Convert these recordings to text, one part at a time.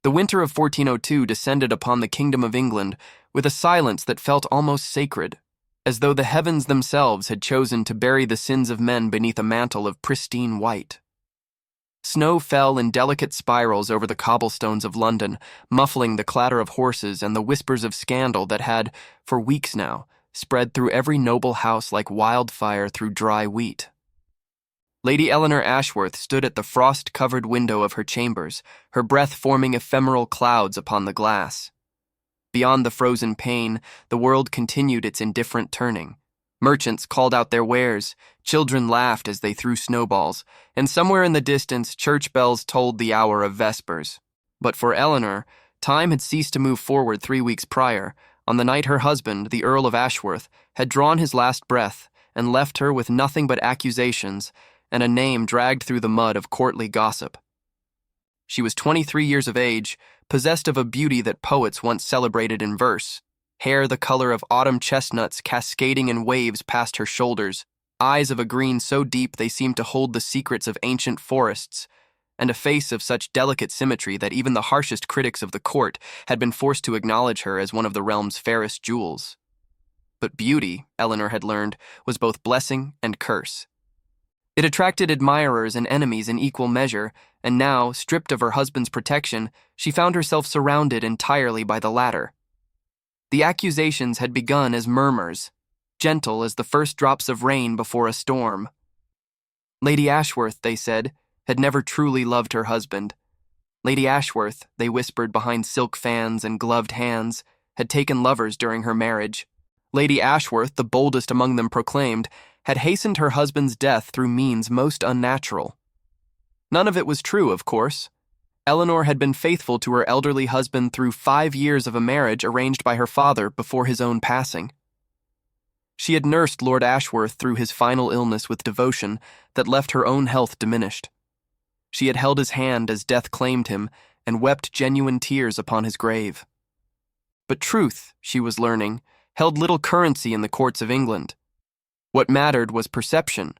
The winter of 1402 descended upon the kingdom of England with a silence that felt almost sacred, as though the heavens themselves had chosen to bury the sins of men beneath a mantle of pristine white. Snow fell in delicate spirals over the cobblestones of London, muffling the clatter of horses and the whispers of scandal that had, for weeks now, spread through every noble house like wildfire through dry wheat. Lady Eleanor Ashworth stood at the frost-covered window of her chambers, her breath forming ephemeral clouds upon the glass. Beyond the frozen pane, the world continued its indifferent turning. Merchants called out their wares, children laughed as they threw snowballs, and somewhere in the distance church bells tolled the hour of vespers. But for Eleanor, time had ceased to move forward 3 weeks prior, on the night her husband, the Earl of Ashworth, had drawn his last breath and left her with nothing but accusations and a name dragged through the mud of courtly gossip. She was 23 years of age, possessed of a beauty that poets once celebrated in verse, hair the color of autumn chestnuts cascading in waves past her shoulders, eyes of a green so deep they seemed to hold the secrets of ancient forests, and a face of such delicate symmetry that even the harshest critics of the court had been forced to acknowledge her as one of the realm's fairest jewels. But beauty, Eleanor had learned, was both blessing and curse. It attracted admirers and enemies in equal measure, and now, stripped of her husband's protection, she found herself surrounded entirely by the latter. The accusations had begun as murmurs, gentle as the first drops of rain before a storm. Lady Ashworth, they said, had never truly loved her husband. Lady Ashworth, they whispered behind silk fans and gloved hands, had taken lovers during her marriage. Lady Ashworth, the boldest among them proclaimed, had hastened her husband's death through means most unnatural. None of it was true, of course. Eleanor had been faithful to her elderly husband through 5 years of a marriage arranged by her father before his own passing. She had nursed Lord Ashworth through his final illness with devotion that left her own health diminished. She had held his hand as death claimed him and wept genuine tears upon his grave. But truth, she was learning, held little currency in the courts of England. What mattered was perception,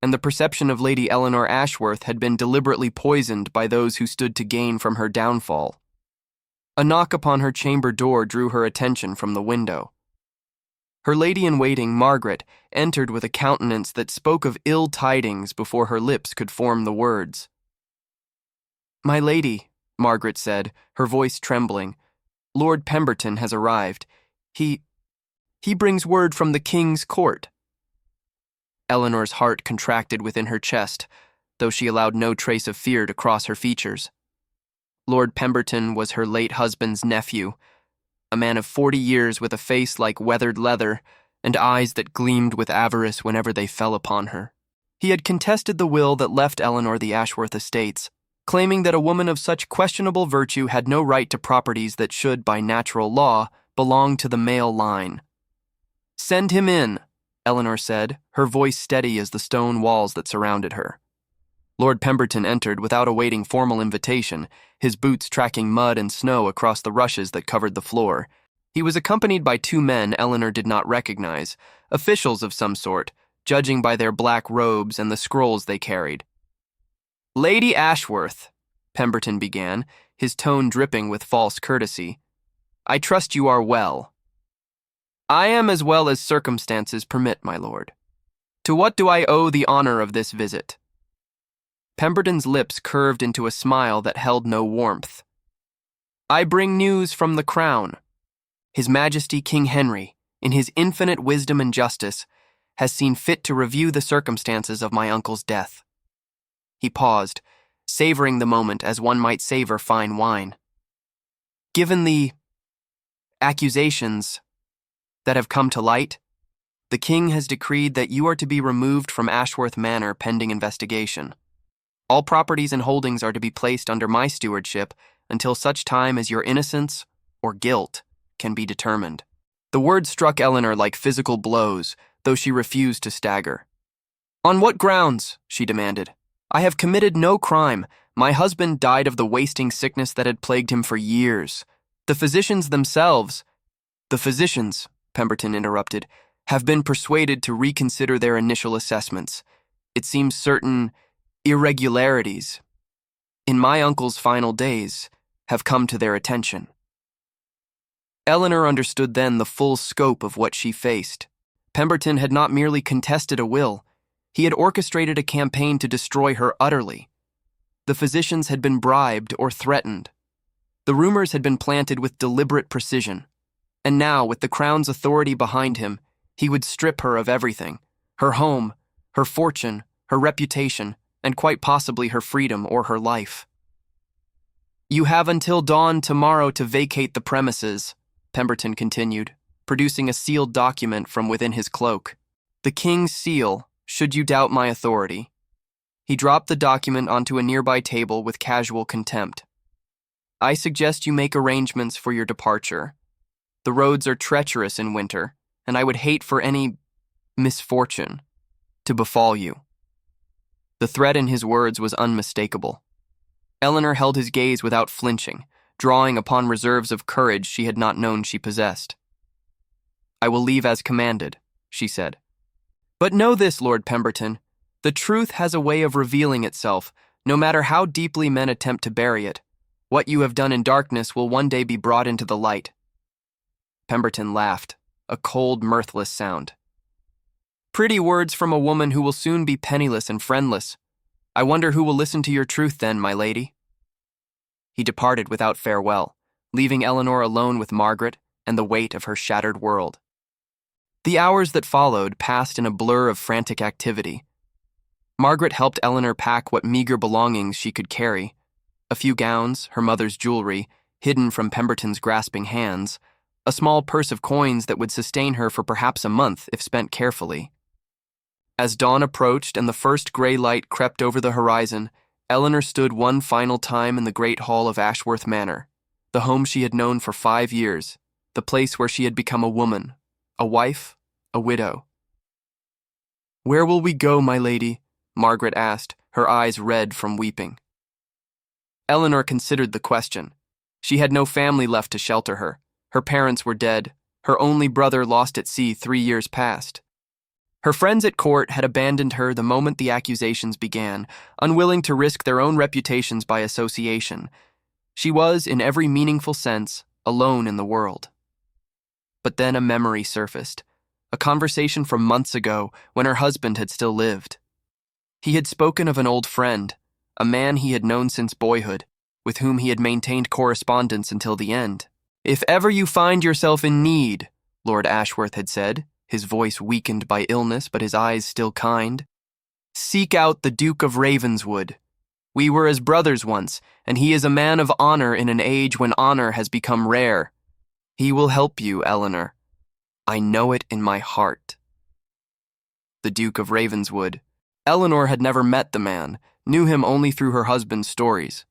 and the perception of Lady Eleanor Ashworth had been deliberately poisoned by those who stood to gain from her downfall. A knock upon her chamber door drew her attention from the window. Her lady-in-waiting, Margaret, entered with a countenance that spoke of ill tidings before her lips could form the words. "My lady," Margaret said, her voice trembling, "Lord Pemberton has arrived. He brings word from the King's court." Eleanor's heart contracted within her chest, though she allowed no trace of fear to cross her features. Lord Pemberton was her late husband's nephew, a man of 40 years with a face like weathered leather and eyes that gleamed with avarice whenever they fell upon her. He had contested the will that left Eleanor the Ashworth estates, claiming that a woman of such questionable virtue had no right to properties that should, by natural law, belong to the male line. "Send him in," Eleanor said, her voice steady as the stone walls that surrounded her. Lord Pemberton entered without awaiting formal invitation, his boots tracking mud and snow across the rushes that covered the floor. He was accompanied by 2 men Eleanor did not recognize, officials of some sort, judging by their black robes and the scrolls they carried. "Lady Ashworth," Pemberton began, his tone dripping with false courtesy, "I trust you are well." "I am as well as circumstances permit, my lord. To what do I owe the honor of this visit?" Pemberton's lips curved into a smile that held no warmth. "I bring news from the crown. His Majesty King Henry, in his infinite wisdom and justice, has seen fit to review the circumstances of my uncle's death." He paused, savoring the moment as one might savor fine wine. "Given the accusations that have come to light, the king has decreed that you are to be removed from Ashworth Manor pending investigation. All properties and holdings are to be placed under my stewardship until such time as your innocence or guilt can be determined." The words struck Eleanor like physical blows, though she refused to stagger. "On what grounds?" she demanded. "I have committed no crime. My husband died of the wasting sickness that had plagued him for years. The physicians themselves—" "The physicians," Pemberton interrupted, "have been persuaded to reconsider their initial assessments. It seems certain irregularities in my uncle's final days have come to their attention. Eleanor understood then the full scope of what she faced. Pemberton had not merely contested a will, he had orchestrated a campaign to destroy her utterly. The physicians had been bribed or threatened. The rumors had been planted with deliberate precision. And now, with the Crown's authority behind him, he would strip her of everything: her home, her fortune, her reputation, and quite possibly her freedom or her life. "You have until dawn tomorrow to vacate the premises," Pemberton continued, producing a sealed document from within his cloak. "The King's seal, should you doubt my authority." He dropped the document onto a nearby table with casual contempt. "I suggest you make arrangements for your departure. The roads are treacherous in winter, and I would hate for any misfortune to befall you." The threat in his words was unmistakable. Eleanor held his gaze without flinching, drawing upon reserves of courage she had not known she possessed. "I will leave as commanded," she said. "But know this, Lord Pemberton, the truth has a way of revealing itself, no matter how deeply men attempt to bury it. What you have done in darkness will one day be brought into the light." Pemberton laughed, a cold, mirthless sound. "Pretty words from a woman who will soon be penniless and friendless. I wonder who will listen to your truth then, my lady." He departed without farewell, leaving Eleanor alone with Margaret and the weight of her shattered world. The hours that followed passed in a blur of frantic activity. Margaret helped Eleanor pack what meager belongings she could carry: a few gowns, her mother's jewelry, hidden from Pemberton's grasping hands, a small purse of coins that would sustain her for perhaps a month if spent carefully. As dawn approached and the first gray light crept over the horizon, Eleanor stood one final time in the great hall of Ashworth Manor, the home she had known for 5 years, the place where she had become a woman, a wife, a widow. "Where will we go, my lady?" Margaret asked, her eyes red from weeping. Eleanor considered the question. She had no family left to shelter her. Her parents were dead, her only brother lost at sea 3 years past. Her friends at court had abandoned her the moment the accusations began, unwilling to risk their own reputations by association. She was, in every meaningful sense, alone in the world. But then a memory surfaced, a conversation from months ago when her husband had still lived. He had spoken of an old friend, a man he had known since boyhood, with whom he had maintained correspondence until the end. "If ever you find yourself in need," Lord Ashworth had said, his voice weakened by illness but his eyes still kind, "seek out the Duke of Ravenswood. We were as brothers once, and he is a man of honor in an age when honor has become rare. He will help you, Eleanor. I know it in my heart." The Duke of Ravenswood. Eleanor had never met the man, knew him only through her husband's stories.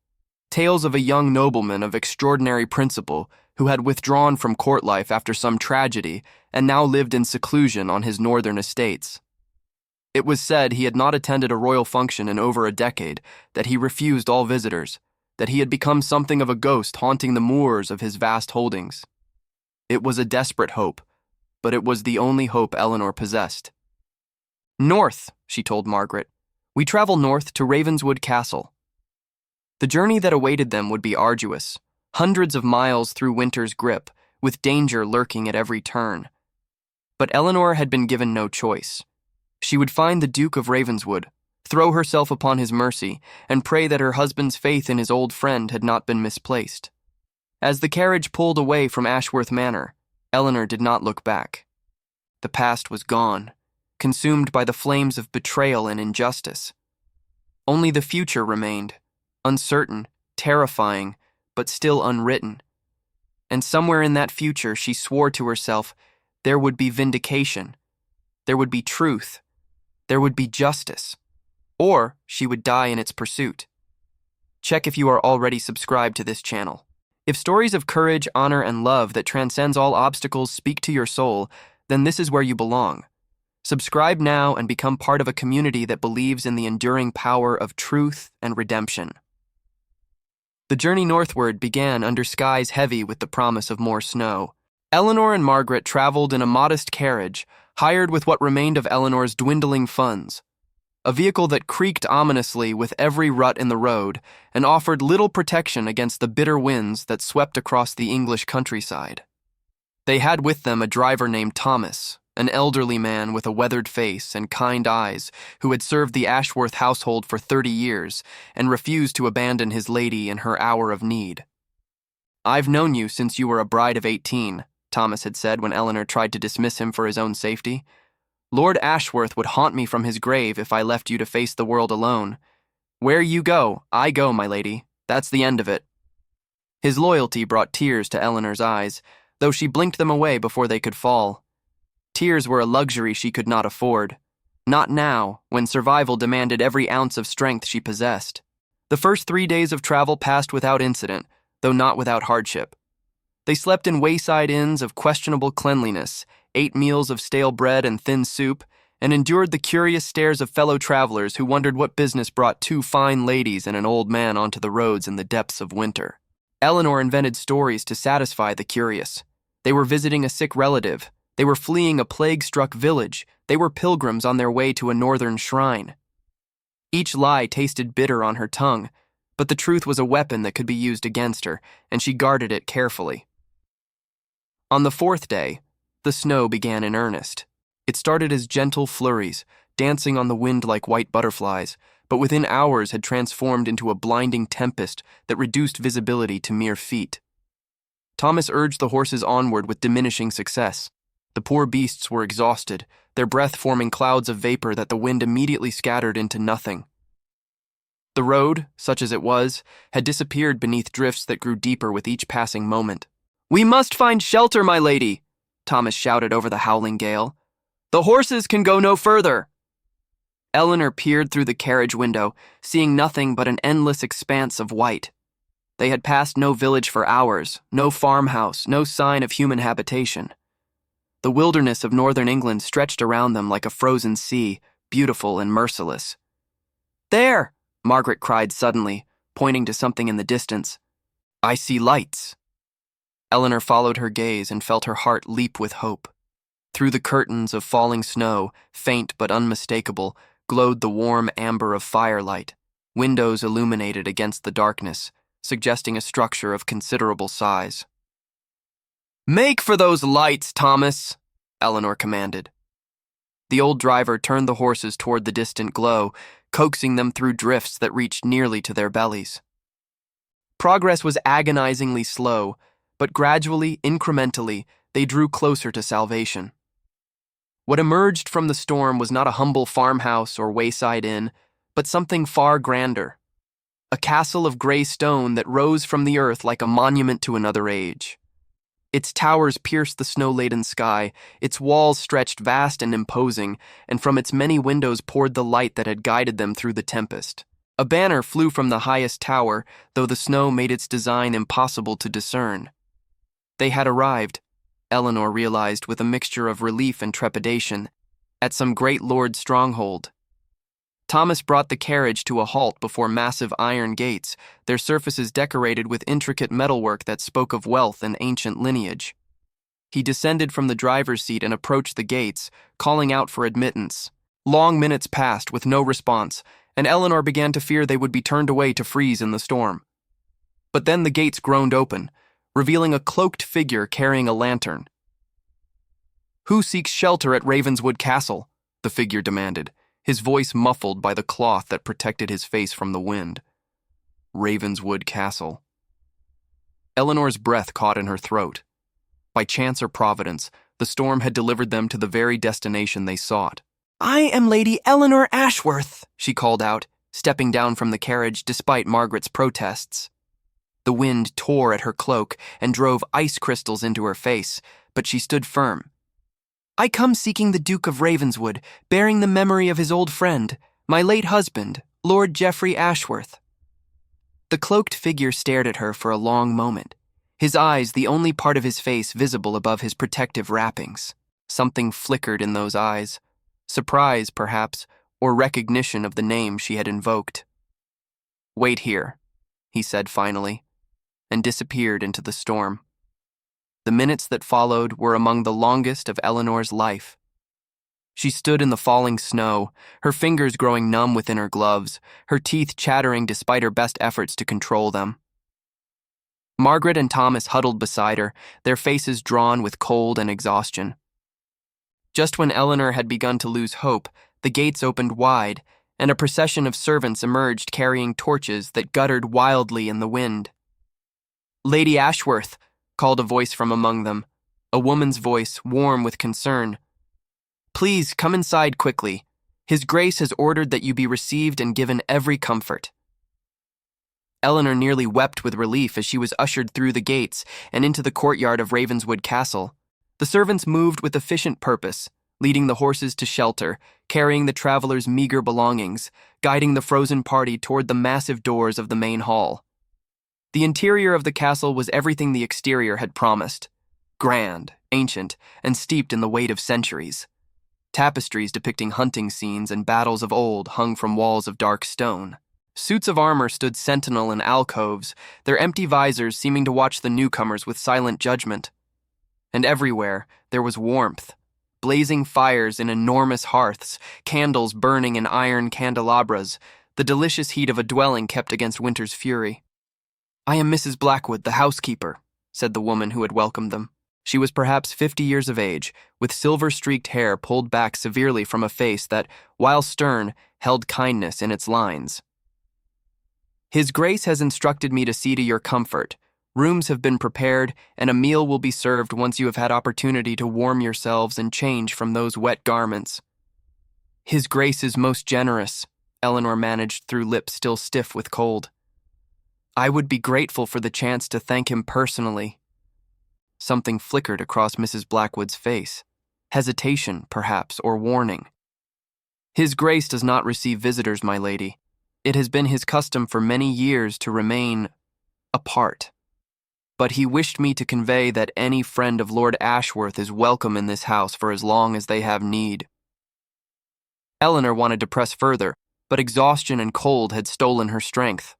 Tales of a young nobleman of extraordinary principle who had withdrawn from court life after some tragedy and now lived in seclusion on his northern estates. It was said he had not attended a royal function in over a decade, that he refused all visitors, that he had become something of a ghost haunting the moors of his vast holdings. It was a desperate hope, but it was the only hope Eleanor possessed. "North," she told Margaret. "We travel north to Ravenswood Castle." The journey that awaited them would be arduous, hundreds of miles through winter's grip, with danger lurking at every turn. But Eleanor had been given no choice. She would find the Duke of Ravenswood, throw herself upon his mercy, and pray that her husband's faith in his old friend had not been misplaced. As the carriage pulled away from Ashworth Manor, Eleanor did not look back. The past was gone, consumed by the flames of betrayal and injustice. Only the future remained, uncertain, terrifying, but still unwritten. And somewhere in that future, she swore to herself, there would be vindication, there would be truth, there would be justice, or she would die in its pursuit. Check if you are already subscribed to this channel. If stories of courage, honor, and love that transcends all obstacles speak to your soul, then this is where you belong. Subscribe now and become part of a community that believes in the enduring power of truth and redemption. The journey northward began under skies heavy with the promise of more snow. Eleanor and Margaret traveled in a modest carriage, hired with what remained of Eleanor's dwindling funds. a vehicle that creaked ominously with every rut in the road and offered little protection against the bitter winds that swept across the English countryside. They had with them a driver named Thomas, an elderly man with a weathered face and kind eyes who had served the Ashworth household for 30 years and refused to abandon his lady in her hour of need. "I've known you since you were a bride of 18, Thomas had said when Eleanor tried to dismiss him for his own safety. "Lord Ashworth would haunt me from his grave if I left you to face the world alone. Where you go, I go, my lady. That's the end of it." His loyalty brought tears to Eleanor's eyes, though she blinked them away before they could fall. Tears were a luxury she could not afford. Not now, when survival demanded every ounce of strength she possessed. The first 3 days of travel passed without incident, though not without hardship. They slept in wayside inns of questionable cleanliness, ate meals of stale bread and thin soup, and endured the curious stares of fellow travelers who wondered what business brought 2 fine ladies and an old man onto the roads in the depths of winter. Eleanor invented stories to satisfy the curious. They were visiting a sick relative. They were fleeing a plague-struck village. They were pilgrims on their way to a northern shrine. Each lie tasted bitter on her tongue, but the truth was a weapon that could be used against her, and she guarded it carefully. On the 4th day, the snow began in earnest. It started as gentle flurries, dancing on the wind like white butterflies, but within hours had transformed into a blinding tempest that reduced visibility to mere feet. Thomas urged the horses onward with diminishing success. The poor beasts were exhausted, their breath forming clouds of vapor that the wind immediately scattered into nothing. The road, such as it was, had disappeared beneath drifts that grew deeper with each passing moment. "We must find shelter, my lady," Thomas shouted over the howling gale. "The horses can go no further." Eleanor peered through the carriage window, seeing nothing but an endless expanse of white. They had passed no village for hours, no farmhouse, no sign of human habitation. The wilderness of northern England stretched around them like a frozen sea, beautiful and merciless. "There!" Margaret cried suddenly, pointing to something in the distance. "I see lights." Eleanor followed her gaze and felt her heart leap with hope. Through the curtains of falling snow, faint but unmistakable, glowed the warm amber of firelight, windows illuminated against the darkness, suggesting a structure of considerable size. "Make for those lights, Thomas," Eleanor commanded. The old driver turned the horses toward the distant glow, coaxing them through drifts that reached nearly to their bellies. Progress was agonizingly slow, but gradually, incrementally, they drew closer to salvation. What emerged from the storm was not a humble farmhouse or wayside inn, but something far grander. A castle of gray stone that rose from the earth like a monument to another age. Its towers pierced the snow-laden sky, its walls stretched vast and imposing, and from its many windows poured the light that had guided them through the tempest. A banner flew from the highest tower, though the snow made its design impossible to discern. They had arrived, Eleanor realized with a mixture of relief and trepidation, at some great lord's stronghold. Thomas brought the carriage to a halt before massive iron gates, their surfaces decorated with intricate metalwork that spoke of wealth and ancient lineage. He descended from the driver's seat and approached the gates, calling out for admittance. Long minutes passed with no response, and Eleanor began to fear they would be turned away to freeze in the storm. But then the gates groaned open, revealing a cloaked figure carrying a lantern. "Who seeks shelter at Ravenswood Castle?" the figure demanded, his voice muffled by the cloth that protected his face from the wind. Ravenswood Castle. Eleanor's breath caught in her throat. By chance or providence, the storm had delivered them to the very destination they sought. "I am Lady Eleanor Ashworth," she called out, stepping down from the carriage despite Margaret's protests. The wind tore at her cloak and drove ice crystals into her face, but she stood firm. "I come seeking the Duke of Ravenswood, bearing the memory of his old friend, my late husband, Lord Geoffrey Ashworth." The cloaked figure stared at her for a long moment, his eyes the only part of his face visible above his protective wrappings. Something flickered in those eyes, surprise, perhaps, or recognition of the name she had invoked. "Wait here," he said finally, and disappeared into the storm. The minutes that followed were among the longest of Eleanor's life. She stood in the falling snow, her fingers growing numb within her gloves, her teeth chattering despite her best efforts to control them. Margaret and Thomas huddled beside her, their faces drawn with cold and exhaustion. Just when Eleanor had begun to lose hope, the gates opened wide, and a procession of servants emerged carrying torches that guttered wildly in the wind. "Lady Ashworth," called a voice from among them, a woman's voice, warm with concern. "Please come inside quickly. His Grace has ordered that you be received and given every comfort." Eleanor nearly wept with relief as she was ushered through the gates and into the courtyard of Ravenswood Castle. The servants moved with efficient purpose, leading the horses to shelter, carrying the travelers' meager belongings, guiding the frozen party toward the massive doors of the main hall. The interior of the castle was everything the exterior had promised: grand, ancient, and steeped in the weight of centuries. Tapestries depicting hunting scenes and battles of old hung from walls of dark stone. Suits of armor stood sentinel in alcoves, their empty visors seeming to watch the newcomers with silent judgment. And everywhere there was warmth. Blazing fires in enormous hearths, candles burning in iron candelabras, the delicious heat of a dwelling kept against winter's fury. "I am Mrs. Blackwood, the housekeeper," said the woman who had welcomed them. She was perhaps 50 years of age, with silver-streaked hair pulled back severely from a face that, while stern, held kindness in its lines. "His Grace has instructed me to see to your comfort. Rooms have been prepared, and a meal will be served once you have had opportunity to warm yourselves and change from those wet garments." "His Grace is most generous," Eleanor managed through lips still stiff with cold. "I would be grateful for the chance to thank him personally." Something flickered across Mrs. Blackwood's face. Hesitation, perhaps, or warning. "His Grace does not receive visitors, my lady. It has been his custom for many years to remain apart. But he wished me to convey that any friend of Lord Ashworth is welcome in this house for as long as they have need." Eleanor wanted to press further, but exhaustion and cold had stolen her strength.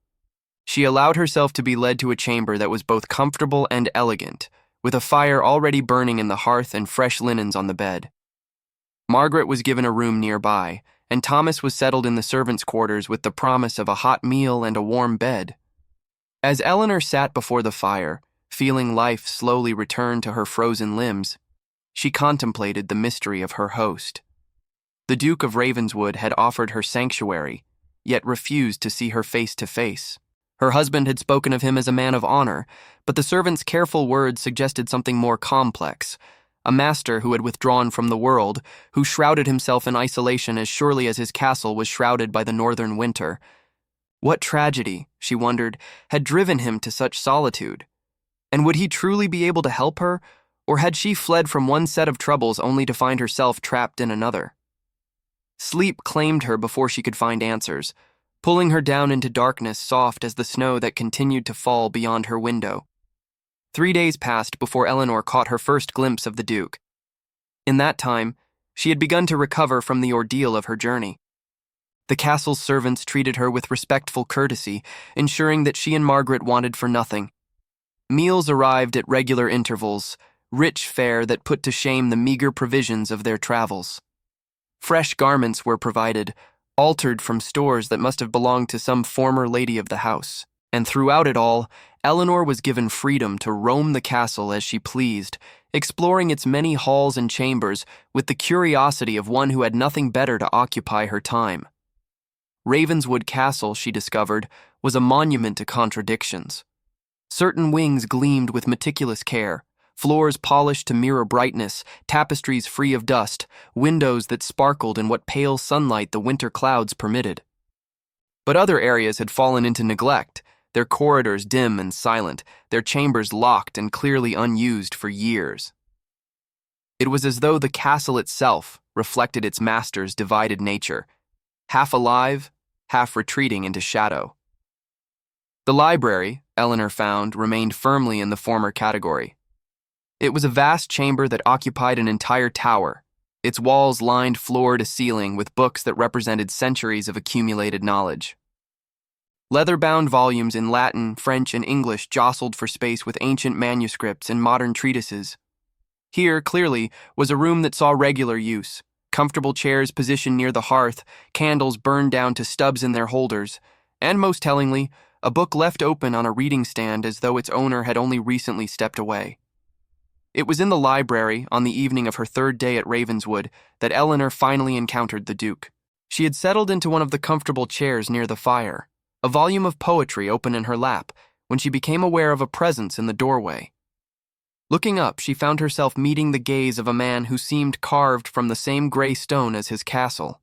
She allowed herself to be led to a chamber that was both comfortable and elegant, with a fire already burning in the hearth and fresh linens on the bed. Margaret was given a room nearby, and Thomas was settled in the servants' quarters with the promise of a hot meal and a warm bed. As Eleanor sat before the fire, feeling life slowly return to her frozen limbs, she contemplated the mystery of her host. The Duke of Ravenswood had offered her sanctuary, yet refused to see her face to face. Her husband had spoken of him as a man of honor, but the servant's careful words suggested something more complex: a master who had withdrawn from the world, who shrouded himself in isolation as surely as his castle was shrouded by the northern winter. What tragedy, she wondered, had driven him to such solitude? And would he truly be able to help her, or had she fled from one set of troubles only to find herself trapped in another? Sleep claimed her before she could find answers, pulling her down into darkness soft as the snow that continued to fall beyond her window. 3 days passed before Eleanor caught her first glimpse of the Duke. In that time, she had begun to recover from the ordeal of her journey. The castle's servants treated her with respectful courtesy, ensuring that she and Margaret wanted for nothing. Meals arrived at regular intervals, rich fare that put to shame the meager provisions of their travels. Fresh garments were provided, altered from stores that must have belonged to some former lady of the house. And throughout it all, Eleanor was given freedom to roam the castle as she pleased, exploring its many halls and chambers with the curiosity of one who had nothing better to occupy her time. Ravenswood Castle, she discovered, was a monument to contradictions. Certain wings gleamed with meticulous care, floors polished to mirror brightness, tapestries free of dust, windows that sparkled in what pale sunlight the winter clouds permitted. But other areas had fallen into neglect, their corridors dim and silent, their chambers locked and clearly unused for years. It was as though the castle itself reflected its master's divided nature, half alive, half retreating into shadow. The library, Eleanor found, remained firmly in the former category. It was a vast chamber that occupied an entire tower, its walls lined floor to ceiling with books that represented centuries of accumulated knowledge. Leather-bound volumes in Latin, French, and English jostled for space with ancient manuscripts and modern treatises. Here, clearly, was a room that saw regular use, Comfortable chairs positioned near the hearth, candles burned down to stubs in their holders, and most tellingly, a book left open on a reading stand as though its owner had only recently stepped away. It was in the library, on the evening of her third day at Ravenswood, that Eleanor finally encountered the Duke. She had settled into one of the comfortable chairs near the fire, a volume of poetry open in her lap, when she became aware of a presence in the doorway. Looking up, she found herself meeting the gaze of a man who seemed carved from the same gray stone as his castle.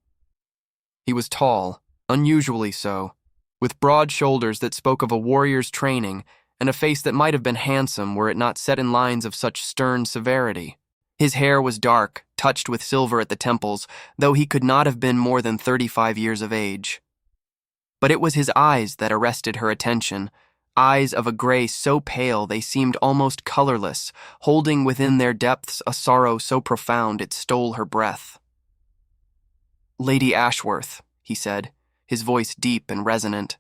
He was tall, unusually so, with broad shoulders that spoke of a warrior's training and a face that might have been handsome were it not set in lines of such stern severity. His hair was dark, touched with silver at the temples, though he could not have been more than 35 years of age. But it was his eyes that arrested her attention, eyes of a gray so pale they seemed almost colorless, holding within their depths a sorrow so profound it stole her breath. "Lady Ashworth," he said, his voice deep and resonant,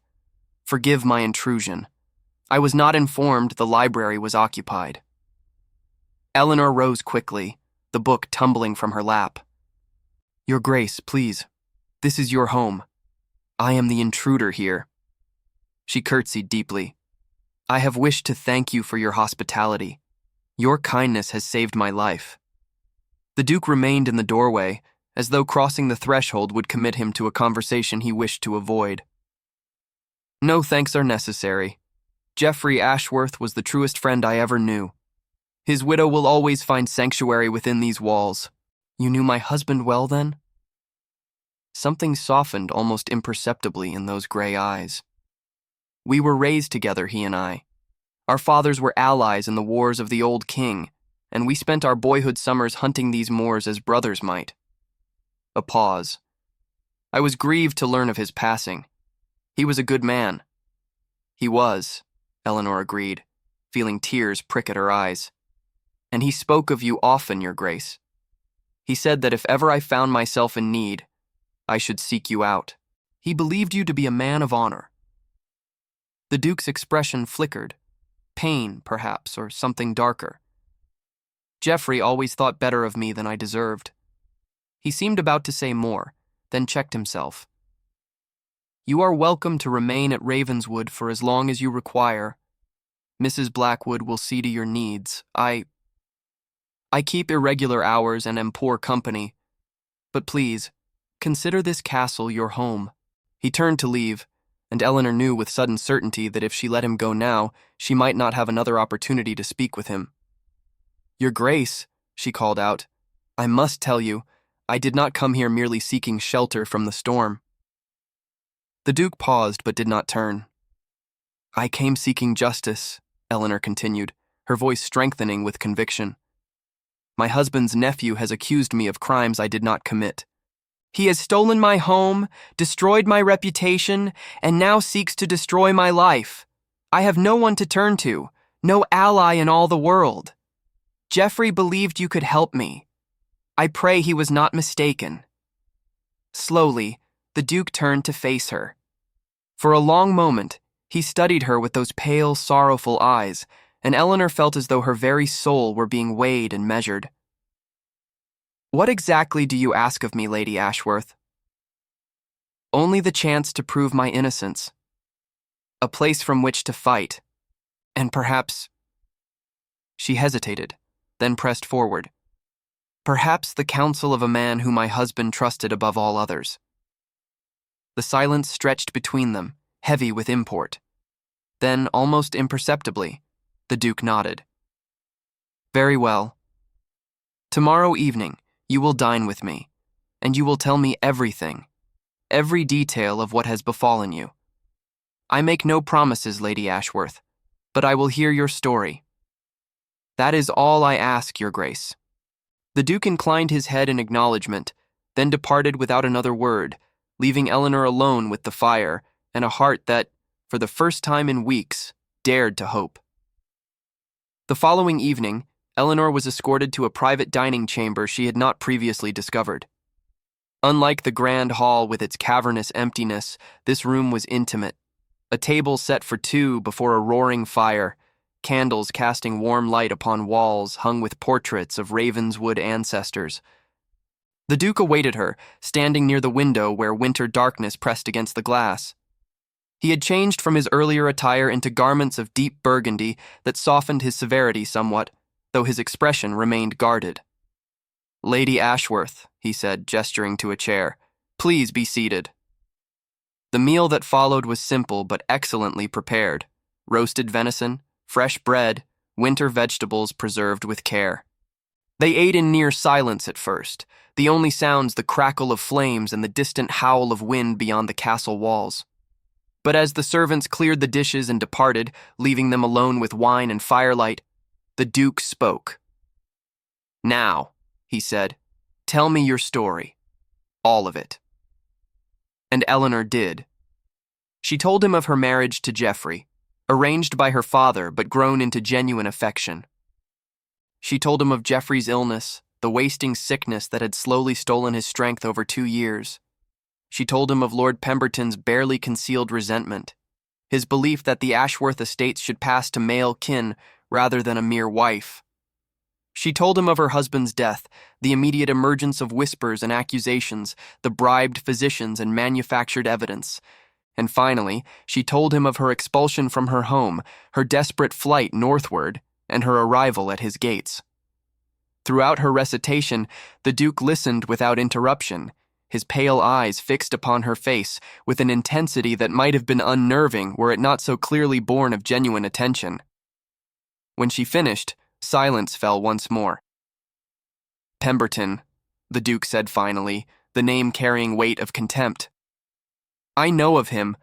"forgive my intrusion. I was not informed the library was occupied." Eleanor rose quickly, the book tumbling from her lap. "Your Grace, please. This is your home. I am the intruder here." She curtsied deeply. "I have wished to thank you for your hospitality. Your kindness has saved my life." The Duke remained in the doorway, as though crossing the threshold would commit him to a conversation he wished to avoid. "No thanks are necessary. Geoffrey Ashworth was the truest friend I ever knew. His widow will always find sanctuary within these walls. You knew my husband well, then?" Something softened almost imperceptibly in those gray eyes. "We were raised together, he and I. Our fathers were allies in the wars of the old king, and we spent our boyhood summers hunting these moors as brothers might." A pause. "I was grieved to learn of his passing. He was a good man." "He was," Eleanor agreed, feeling tears prick at her eyes. "And he spoke of you often, Your Grace. He said that if ever I found myself in need, I should seek you out. He believed you to be a man of honor." The Duke's expression flickered. Pain, perhaps, or something darker. "Geoffrey always thought better of me than I deserved." He seemed about to say more, then checked himself. "You are welcome to remain at Ravenswood for as long as you require. Mrs. Blackwood will see to your needs. I keep irregular hours and am poor company. But please, consider this castle your home." He turned to leave, and Eleanor knew with sudden certainty that if she let him go now, she might not have another opportunity to speak with him. "Your Grace," she called out, "I must tell you, I did not come here merely seeking shelter from the storm." The Duke paused but did not turn. "I came seeking justice," Eleanor continued, her voice strengthening with conviction. "My husband's nephew has accused me of crimes I did not commit. He has stolen my home, destroyed my reputation, and now seeks to destroy my life. I have no one to turn to, no ally in all the world. Geoffrey believed you could help me. I pray he was not mistaken." Slowly, the Duke turned to face her. For a long moment, he studied her with those pale, sorrowful eyes, and Eleanor felt as though her very soul were being weighed and measured. "What exactly do you ask of me, Lady Ashworth?" "Only the chance to prove my innocence. A place from which to fight. And perhaps—" She hesitated, then pressed forward. "Perhaps the counsel of a man whom my husband trusted above all others." The silence stretched between them, heavy with import. Then, almost imperceptibly, the Duke nodded. "Very well. Tomorrow evening, you will dine with me, and you will tell me everything, every detail of what has befallen you. I make no promises, Lady Ashworth, but I will hear your story. That is all I ask, Your Grace." The Duke inclined his head in acknowledgement, then departed without another word, leaving Eleanor alone with the fire and a heart that, for the first time in weeks, dared to hope. The following evening, Eleanor was escorted to a private dining chamber she had not previously discovered. Unlike the grand hall with its cavernous emptiness, this room was intimate. A table set for two before a roaring fire, candles casting warm light upon walls hung with portraits of Ravenswood ancestors. The Duke awaited her, standing near the window where winter darkness pressed against the glass. He had changed from his earlier attire into garments of deep burgundy that softened his severity somewhat, though his expression remained guarded. "Lady Ashworth," he said, gesturing to a chair, "please be seated." The meal that followed was simple but excellently prepared: roasted venison, fresh bread, winter vegetables preserved with care. They ate in near silence at first, the only sounds the crackle of flames and the distant howl of wind beyond the castle walls. But as the servants cleared the dishes and departed, leaving them alone with wine and firelight, the Duke spoke. "Now," he said, "tell me your story. All of it." And Eleanor did. She told him of her marriage to Geoffrey, arranged by her father but grown into genuine affection. She told him of Geoffrey's illness, the wasting sickness that had slowly stolen his strength over 2 years. She told him of Lord Pemberton's barely concealed resentment, his belief that the Ashworth estates should pass to male kin rather than a mere wife. She told him of her husband's death, the immediate emergence of whispers and accusations, the bribed physicians and manufactured evidence. And finally, she told him of her expulsion from her home, her desperate flight northward, and her arrival at his gates. Throughout her recitation, the Duke listened without interruption, his pale eyes fixed upon her face with an intensity that might have been unnerving were it not so clearly born of genuine attention. When she finished, silence fell once more. "Pemberton," the Duke said finally, the name carrying weight of contempt. "I know of him,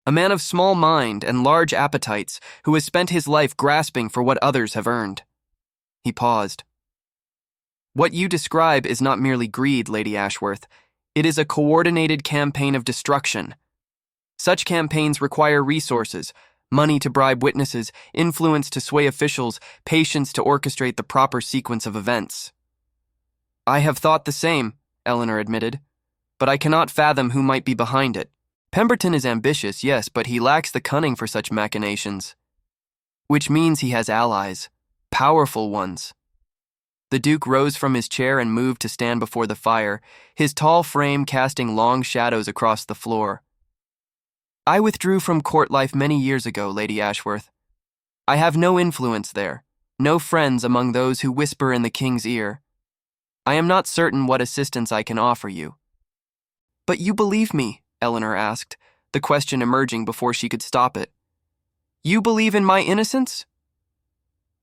a man of small mind and large appetites who has spent his life grasping for what others have earned." He paused. "What you describe is not merely greed, Lady Ashworth. It is a coordinated campaign of destruction. Such campaigns require resources, money to bribe witnesses, influence to sway officials, patience to orchestrate the proper sequence of events." "I have thought the same," Eleanor admitted, "but I cannot fathom who might be behind it. Pemberton is ambitious, yes, but he lacks the cunning for such machinations. Which means he has allies, powerful ones." The Duke rose from his chair and moved to stand before the fire, his tall frame casting long shadows across the floor. "I withdrew from court life many years ago, Lady Ashworth. I have no influence there, no friends among those who whisper in the king's ear. I am not certain what assistance I can offer you." "But you believe me?" Eleanor asked, the question emerging before she could stop it. "You believe in my innocence?"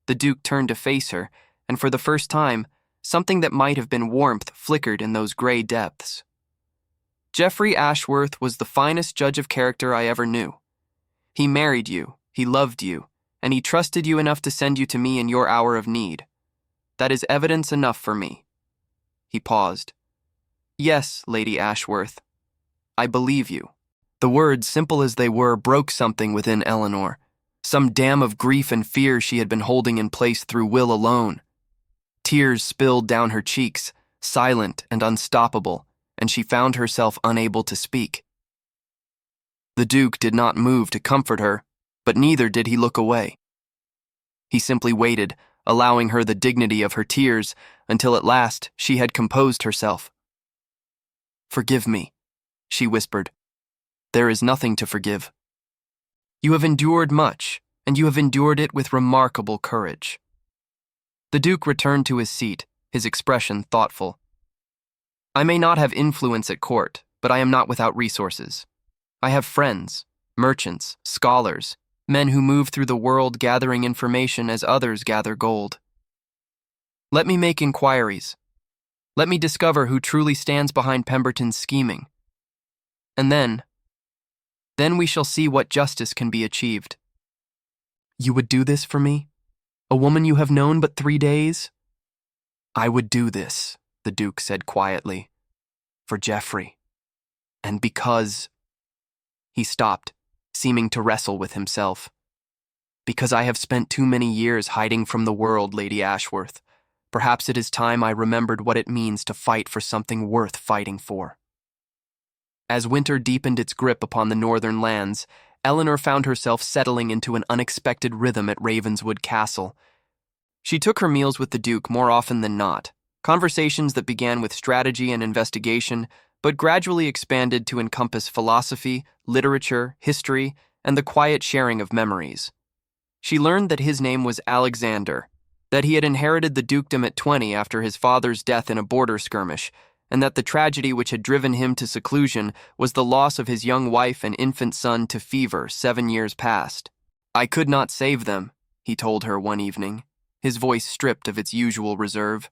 The Duke turned to face her, and for the first time, something that might have been warmth flickered in those gray depths. "Geoffrey Ashworth was the finest judge of character I ever knew. He married you, he loved you, and he trusted you enough to send you to me in your hour of need. That is evidence enough for me." He paused. "Yes, Lady Ashworth, I believe you." The words, simple as they were, broke something within Eleanor, some dam of grief and fear she had been holding in place through will alone. Tears spilled down her cheeks, silent and unstoppable, and she found herself unable to speak. The Duke did not move to comfort her, but neither did he look away. He simply waited, allowing her the dignity of her tears, until at last she had composed herself. "Forgive me," she whispered. "There is nothing to forgive. You have endured much, and you have endured it with remarkable courage." The Duke returned to his seat, his expression thoughtful. "I may not have influence at court, but I am not without resources. I have friends, merchants, scholars, men who move through the world gathering information as others gather gold. Let me make inquiries. Let me discover who truly stands behind Pemberton's scheming. And then we shall see what justice can be achieved." "You would do this for me? A woman you have known but 3 days?" "I would do this," the Duke said quietly, "for Geoffrey. And because—" He stopped, seeming to wrestle with himself. "Because I have spent too many years hiding from the world, Lady Ashworth. Perhaps it is time I remembered what it means to fight for something worth fighting for." As winter deepened its grip upon the northern lands, Eleanor found herself settling into an unexpected rhythm at Ravenswood Castle. She took her meals with the Duke more often than not, Conversations that began with strategy and investigation, but gradually expanded to encompass philosophy, literature, history, and the quiet sharing of memories. She learned that his name was Alexander, that he had inherited the dukedom at 20 after his father's death in a border skirmish, and that the tragedy which had driven him to seclusion was the loss of his young wife and infant son to fever 7 years past. "I could not save them," he told her one evening, his voice stripped of its usual reserve.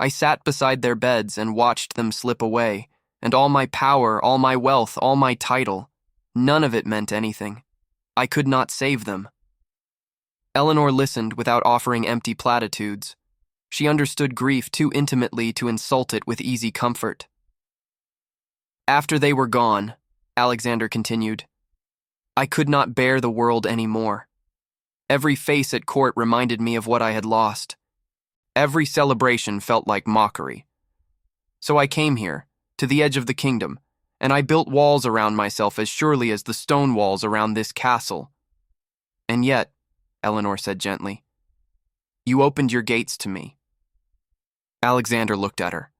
"I sat beside their beds and watched them slip away, and all my power, all my wealth, all my title, none of it meant anything. I could not save them." Eleanor listened without offering empty platitudes. She understood grief too intimately to insult it with easy comfort. "After they were gone," Alexander continued, "I could not bear the world any more. Every face at court reminded me of what I had lost. Every celebration felt like mockery. So I came here, to the edge of the kingdom, and I built walls around myself as surely as the stone walls around this castle. And yet," Eleanor said gently, "you opened your gates to me." Alexander looked at her,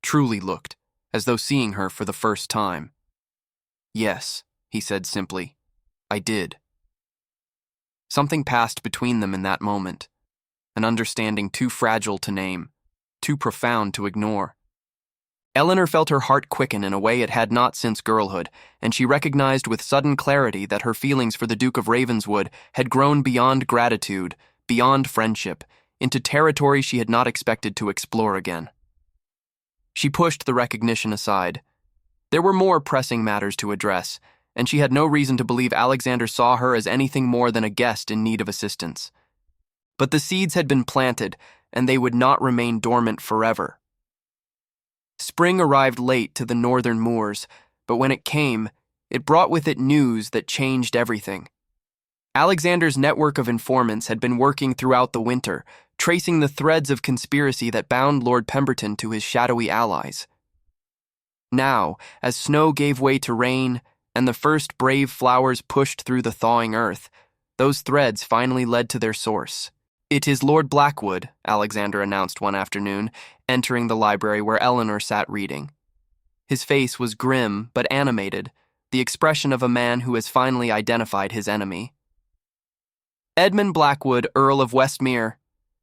truly looked, as though seeing her for the first time. "Yes," he said simply, "I did." Something passed between them in that moment, an understanding too fragile to name, too profound to ignore. Eleanor felt her heart quicken in a way it had not since girlhood, and she recognized with sudden clarity that her feelings for the Duke of Ravenswood had grown beyond gratitude, beyond friendship, into territory she had not expected to explore again. She pushed the recognition aside. There were more pressing matters to address, and she had no reason to believe Alexander saw her as anything more than a guest in need of assistance. But the seeds had been planted, and they would not remain dormant forever. Spring arrived late to the northern moors, but when it came, it brought with it news that changed everything. Alexander's network of informants had been working throughout the winter, tracing the threads of conspiracy that bound Lord Pemberton to his shadowy allies. Now, as snow gave way to rain, and the first brave flowers pushed through the thawing earth, those threads finally led to their source. "It is Lord Blackwood," Alexander announced one afternoon, entering the library where Eleanor sat reading. His face was grim but animated, the expression of a man who has finally identified his enemy. "Edmund Blackwood, Earl of Westmere.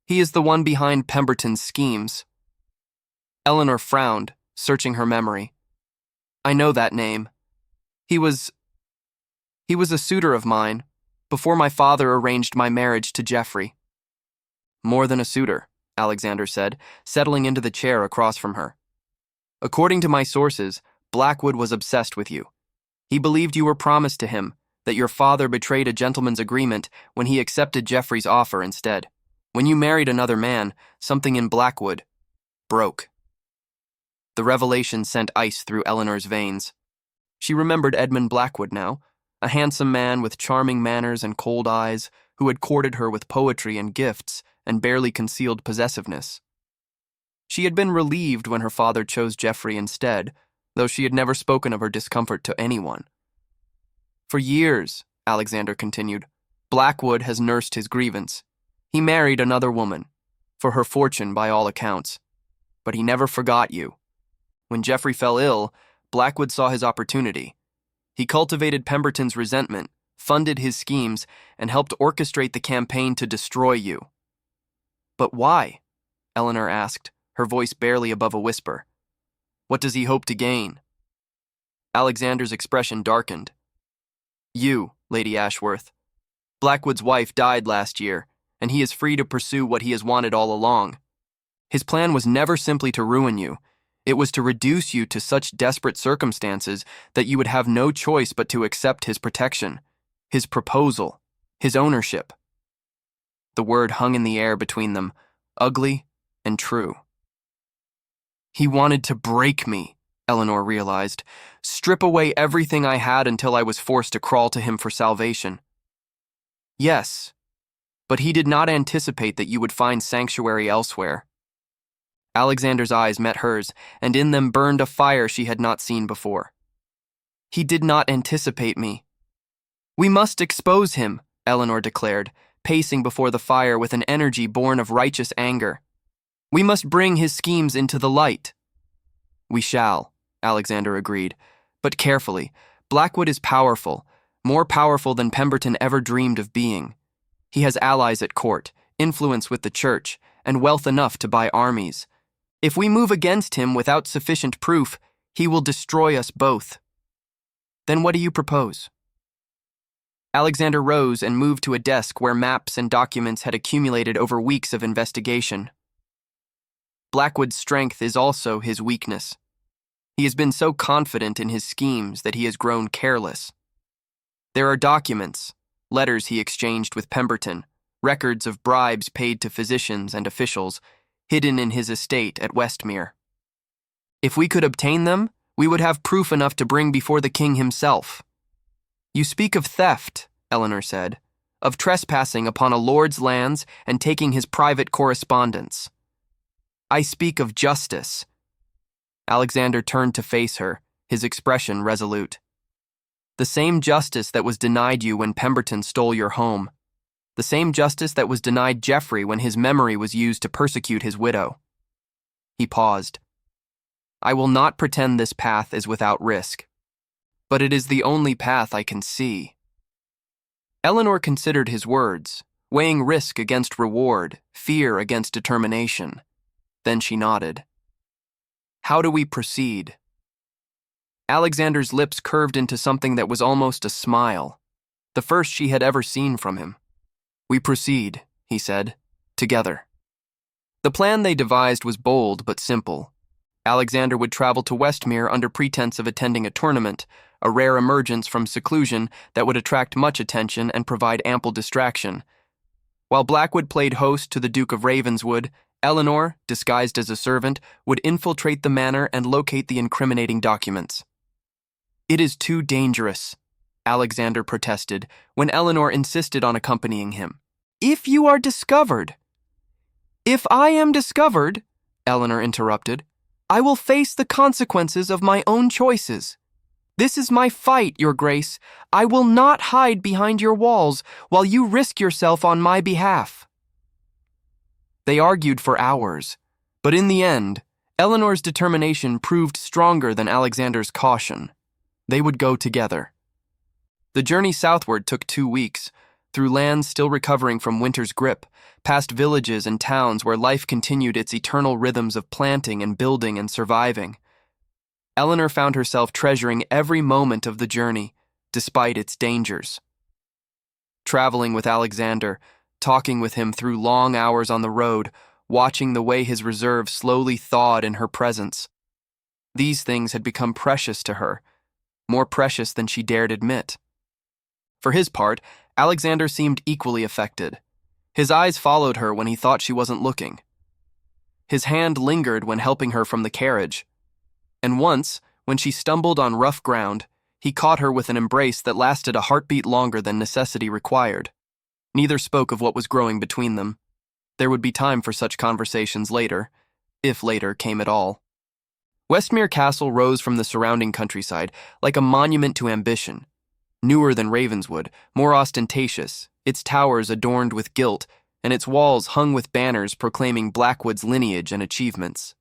He is the one behind Pemberton's schemes." Eleanor frowned, searching her memory. "I know that name. He was a suitor of mine, before my father arranged my marriage to Geoffrey." "More than a suitor," Alexander said, settling into the chair across from her. "According to my sources, Blackwood was obsessed with you. He believed you were promised to him, that your father betrayed a gentleman's agreement when he accepted Geoffrey's offer instead. When you married another man, something in Blackwood broke." The revelation sent ice through Eleanor's veins. She remembered Edmund Blackwood now, a handsome man with charming manners and cold eyes, who had courted her with poetry and gifts and barely concealed possessiveness. She had been relieved when her father chose Geoffrey instead, though she had never spoken of her discomfort to anyone. "For years," Alexander continued, "Blackwood has nursed his grievance. He married another woman, for her fortune by all accounts. But he never forgot you. When Geoffrey fell ill, Blackwood saw his opportunity. He cultivated Pemberton's resentment, funded his schemes, and helped orchestrate the campaign to destroy you." "But why?" Eleanor asked, her voice barely above a whisper. "What does he hope to gain?" Alexander's expression darkened. "You, Lady Ashworth. Blackwood's wife died last year, and he is free to pursue what he has wanted all along. His plan was never simply to ruin you. It was to reduce you to such desperate circumstances that you would have no choice but to accept his protection, his proposal, his ownership." The word hung in the air between them, ugly and true. "He wanted to break me," Eleanor realized, "strip away everything I had until I was forced to crawl to him for salvation." "Yes, but he did not anticipate that you would find sanctuary elsewhere." Alexander's eyes met hers, and in them burned a fire she had not seen before. "He did not anticipate me." "We must expose him," Eleanor declared, pacing before the fire with an energy born of righteous anger. We must bring his schemes into the light. We shall, Alexander agreed, but carefully. Blackwood is powerful, more powerful than Pemberton ever dreamed of being. He has allies at court, influence with the church, and wealth enough to buy armies. If we move against him without sufficient proof, he will destroy us both. Then what do you propose? Alexander rose and moved to a desk where maps and documents had accumulated over weeks of investigation. Blackwood's strength is also his weakness. He has been so confident in his schemes that he has grown careless. There are documents, letters he exchanged with Pemberton, records of bribes paid to physicians and officials, hidden in his estate at Westmere. If we could obtain them, we would have proof enough to bring before the king himself. You speak of theft, Eleanor said, of trespassing upon a lord's lands and taking his private correspondence. I speak of justice. Alexander turned to face her, his expression resolute. The same justice that was denied you when Pemberton stole your home. The same justice that was denied Geoffrey when his memory was used to persecute his widow. He paused. I will not pretend this path is without risk, but it is the only path I can see. Eleanor considered his words, weighing risk against reward, fear against determination. Then she nodded. How do we proceed? Alexander's lips curved into something that was almost a smile, the first she had ever seen from him. We proceed, he said, together. The plan they devised was bold but simple. Alexander would travel to Westmere under pretense of attending a tournament, a rare emergence from seclusion that would attract much attention and provide ample distraction. While Blackwood played host to the Duke of Ravenswood, Eleanor, disguised as a servant, would infiltrate the manor and locate the incriminating documents. It is too dangerous, Alexander protested when Eleanor insisted on accompanying him. If you are discovered. If I am discovered, Eleanor interrupted, I will face the consequences of my own choices. This is my fight, Your Grace. I will not hide behind your walls while you risk yourself on my behalf. They argued for hours, but in the end, Eleanor's determination proved stronger than Alexander's caution. They would go together. The journey southward took 2 weeks, through lands still recovering from winter's grip, past villages and towns where life continued its eternal rhythms of planting and building and surviving. Eleanor found herself treasuring every moment of the journey, despite its dangers. Traveling with Alexander, talking with him through long hours on the road, watching the way his reserve slowly thawed in her presence. These things had become precious to her, more precious than she dared admit. For his part, Alexander seemed equally affected. His eyes followed her when he thought she wasn't looking. His hand lingered when helping her from the carriage. And once, when she stumbled on rough ground, he caught her with an embrace that lasted a heartbeat longer than necessity required. Neither spoke of what was growing between them. There would be time for such conversations later, if later came at all. Westmere Castle rose from the surrounding countryside like a monument to ambition. Newer than Ravenswood, more ostentatious, its towers adorned with gilt, and its walls hung with banners proclaiming Blackwood's lineage and achievements.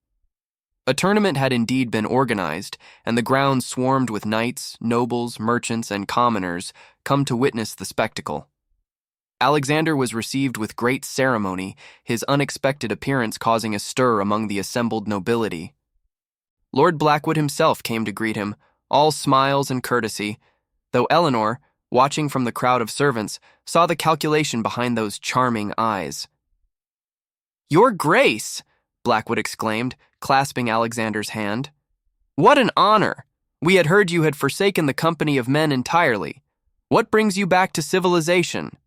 A tournament had indeed been organized, and the grounds swarmed with knights, nobles, merchants, and commoners come to witness the spectacle. Alexander was received with great ceremony, his unexpected appearance causing a stir among the assembled nobility. Lord Blackwood himself came to greet him, all smiles and courtesy, though Eleanor, watching from the crowd of servants, saw the calculation behind those charming eyes. Your Grace, Blackwood exclaimed, clasping Alexander's hand. What an honor! We had heard you had forsaken the company of men entirely. What brings you back to civilization?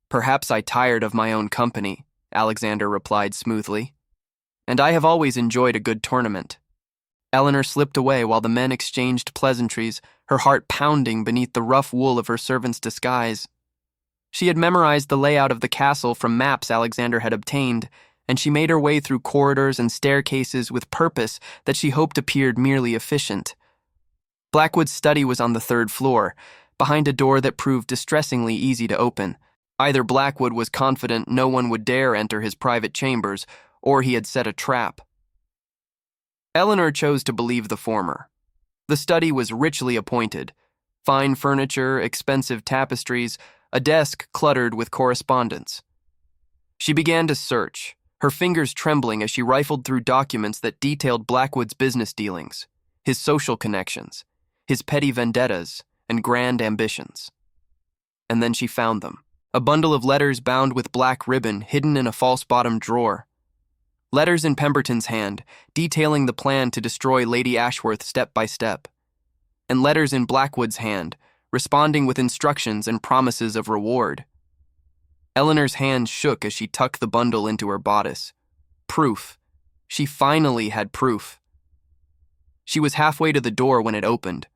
Perhaps I tired of my own company, Alexander replied smoothly. And I have always enjoyed a good tournament. Eleanor slipped away while the men exchanged pleasantries, her heart pounding beneath the rough wool of her servant's disguise. She had memorized the layout of the castle from maps Alexander had obtained, and she made her way through corridors and staircases with purpose that she hoped appeared merely efficient. Blackwood's study was on the 3rd floor, behind a door that proved distressingly easy to open. Either Blackwood was confident no one would dare enter his private chambers, or he had set a trap. Eleanor chose to believe the former. The study was richly appointed. Fine furniture, expensive tapestries, a desk cluttered with correspondence. She began to search, her fingers trembling as she rifled through documents that detailed Blackwood's business dealings, his social connections, his petty vendettas, and grand ambitions. And then she found them, a bundle of letters bound with black ribbon hidden in a false-bottomed drawer. Letters in Pemberton's hand, detailing the plan to destroy Lady Ashworth step by step. And letters in Blackwood's hand, responding with instructions and promises of reward. Eleanor's hand shook as she tucked the bundle into her bodice. Proof. She finally had proof. She was halfway to the door when it opened.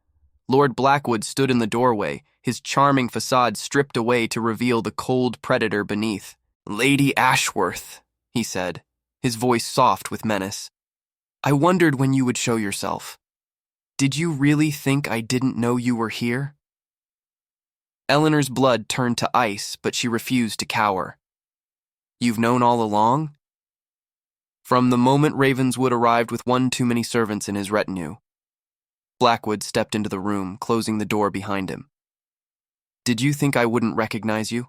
Lord Blackwood stood in the doorway, his charming facade stripped away to reveal the cold predator beneath. "Lady Ashworth," he said, his voice soft with menace. "I wondered when you would show yourself. Did you really think I didn't know you were here?" Eleanor's blood turned to ice, but she refused to cower. "You've known all along?" From the moment Ravenswood arrived with one too many servants in his retinue. Blackwood stepped into the room, closing the door behind him. "Did you think I wouldn't recognize you?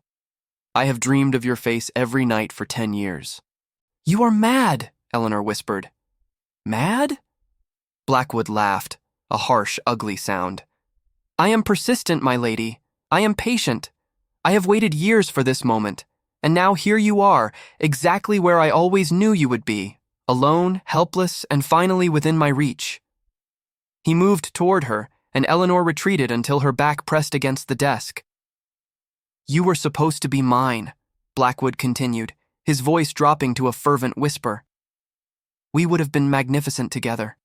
I have dreamed of your face every night for 10 years. "You are mad," Eleanor whispered. "Mad?" Blackwood laughed, a harsh, ugly sound. "I am persistent, my lady. I am patient. I have waited years for this moment, and now here you are, exactly where I always knew you would be, alone, helpless, and finally within my reach." He moved toward her, and Eleanor retreated until her back pressed against the desk. "You were supposed to be mine," Blackwood continued, his voice dropping to a fervent whisper. "We would have been magnificent together.